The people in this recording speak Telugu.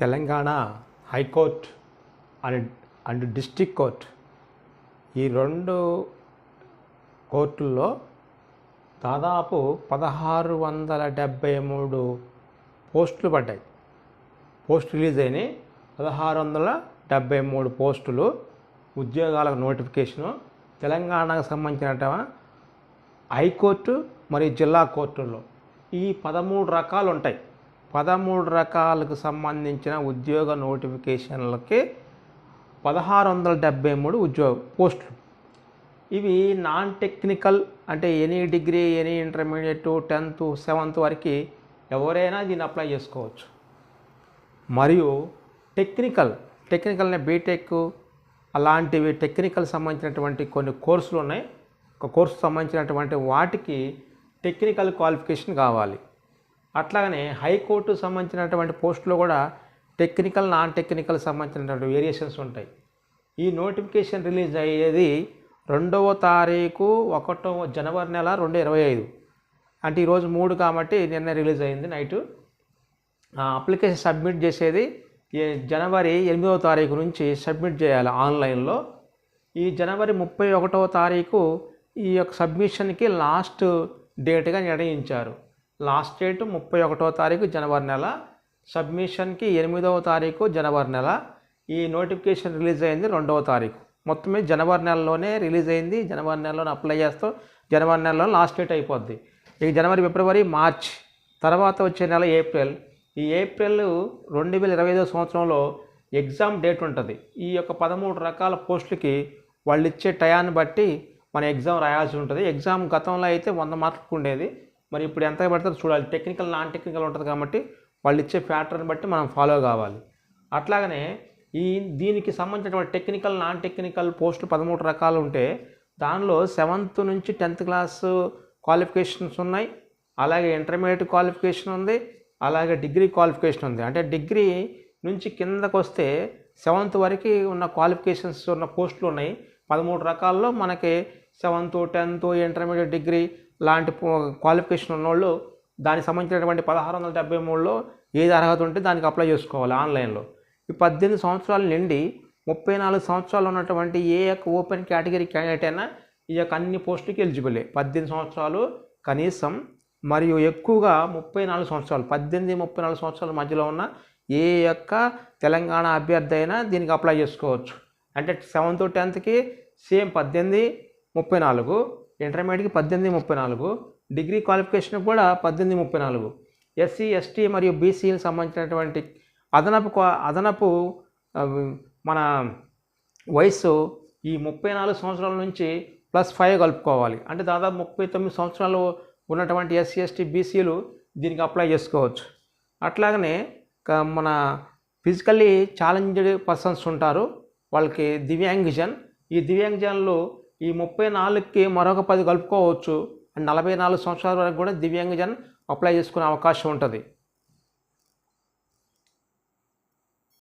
Telangana high court and district court ఈ రెండు కోర్టుల్లో దాదాపు 1673 పోస్టులు పడ్డాయి. పోస్ట్ రిలీజ్ అయినాయి 1673 పోస్టులు ఉద్యోగాలకు నోటిఫికేషను తెలంగాణకు సంబంధించిన హైకోర్టు మరియు జిల్లా కోర్టుల్లో ఈ 13 రకాలు ఉంటాయి. 13 రకాలకు సంబంధించిన ఉద్యోగ నోటిఫికేషన్లకి 1673 ఉద్యోగ పోస్టులు. ఇవి నాన్ టెక్నికల్ అంటే any degree, any intermediate, 10th, 7th వరకు ఎవరైనా దీన్ని అప్లై చేసుకోవచ్చు. మరియు టెక్నికల్నే బీటెక్ అలాంటివి టెక్నికల్ సంబంధించినటువంటి కొన్ని కోర్సులు ఉన్నాయి. ఒక కోర్సు సంబంధించినటువంటి వాటికి టెక్నికల్ క్వాలిఫికేషన్ కావాలి. అట్లాగనే హైకోర్టు సంబంధించినటువంటి పోస్టులో కూడా టెక్నికల్, నాన్ టెక్నికల్ సంబంధించినటువంటి వేరియేషన్స్ ఉంటాయి. ఈ నోటిఫికేషన్ రిలీజ్ అయ్యేది 2వ తారీఖు 1వ జనవరి నెల 2025. అంటే ఈరోజు 3 కాబట్టి నిన్న రిలీజ్ అయింది నైటు. అప్లికేషన్ సబ్మిట్ చేసేది జనవరి 8వ తారీఖు నుంచి సబ్మిట్ చేయాలి ఆన్లైన్లో. ఈ జనవరి 31వ తారీఖు ఈ యొక్క సబ్మిషన్కి లాస్ట్ డేట్గా నిర్ణయించారు. లాస్ట్ డేట్ 31వ తారీఖు జనవరి నెల, సబ్మిషన్కి 8వ తారీఖు జనవరి నెల. ఈ నోటిఫికేషన్ రిలీజ్ అయింది 2వ తారీఖు. మొత్తమే జనవరి నెలలోనే రిలీజ్ అయింది. జనవరి నెలలోనే అప్లై చేస్తాం. జనవరి నెలలో లాస్ట్ డేట్ అయిపోద్ది. ఈ జనవరి, ఫిబ్రవరి, మార్చ్ తర్వాత వచ్చే నెల ఏప్రిల్. ఈ ఏప్రిల్ 2025 సంవత్సరంలో ఎగ్జామ్ డేట్ ఉంటుంది. ఈ యొక్క 13 రకాల పోస్టులకి వాళ్ళు ఇచ్చే టయాన్ని బట్టి మన ఎగ్జామ్ రాయాల్సి ఉంటుంది. ఎగ్జామ్ గతంలో అయితే 100 మార్కులకు ఉండేది. మరి ఇప్పుడు ఎంత పడుతుందో చూడాలి. టెక్నికల్, నాన్ టెక్నికల్ ఉంటుంది కాబట్టి వాళ్ళు ఇచ్చే ప్యాటర్న్ బట్టి మనం ఫాలో కావాలి. అట్లాగనే దీనికి సంబంధించినటువంటి టెక్నికల్, నాన్ టెక్నికల్ పోస్టులు 13 రకాలు ఉంటే దానిలో 7th నుంచి 10th క్లాస్ క్వాలిఫికేషన్స్ ఉన్నాయి. అలాగే ఇంటర్మీడియట్ క్వాలిఫికేషన్ ఉంది. అలాగే డిగ్రీ క్వాలిఫికేషన్ ఉంది. అంటే డిగ్రీ నుంచి కిందకు వస్తే 7th వరకు ఉన్న క్వాలిఫికేషన్స్ ఉన్న పోస్టులు ఉన్నాయి. 13 రకాల్లో మనకి 7th, 10th, ఇంటర్మీడియట్, డిగ్రీ లాంటి క్వాలిఫికేషన్ ఉన్నోళ్ళు దానికి సంబంధించినటువంటి 1673లో ఏది అర్హత ఉంటే దానికి అప్లై చేసుకోవాలి ఆన్లైన్లో. ఈ 18 సంవత్సరాల నుండి 34 సంవత్సరాలు ఉన్నటువంటి ఏ యొక్క ఓపెన్ కేటగిరీ క్యాండిడేట్ అయినా ఈ యొక్క అన్ని పోస్టులకి ఎలిజిబులే. 18 సంవత్సరాలు కనీసం మరియు ఎక్కువగా 34 సంవత్సరాలు, 18-34 సంవత్సరాల మధ్యలో ఉన్న ఏ యొక్క తెలంగాణ అభ్యర్థి అయినా దీనికి అప్లై చేసుకోవచ్చు. అంటే 7th, 10thకి సేమ్ 18-34, ఇంటర్మీడియట్కి 18-34, డిగ్రీ క్వాలిఫికేషన్ కూడా 18-34. ఎస్సీ, ఎస్టీ మరియు బీసీలకు సంబంధించినటువంటి అదనపు మన వయసు ఈ 34 సంవత్సరాల నుంచి +5 కలుపుకోవాలి. అంటే దాదాపు 39 సంవత్సరాలు ఉన్నటువంటి ఎస్సీ, ఎస్టీ, బీసీలు దీనికి అప్లై చేసుకోవచ్చు. అట్లాగనే మన ఫిజికల్లీ ఛాలెంజ్డ్ పర్సన్స్ ఉంటారు, వాళ్ళకి దివ్యాంగజన్. ఈ దివ్యాంగజన్లు ఈ 34కి మరొక 10 కలుపుకోవచ్చు. 44 సంవత్సరాల వరకు కూడా దివ్యాంగజన్ అప్లై చేసుకునే అవకాశం ఉంటుంది.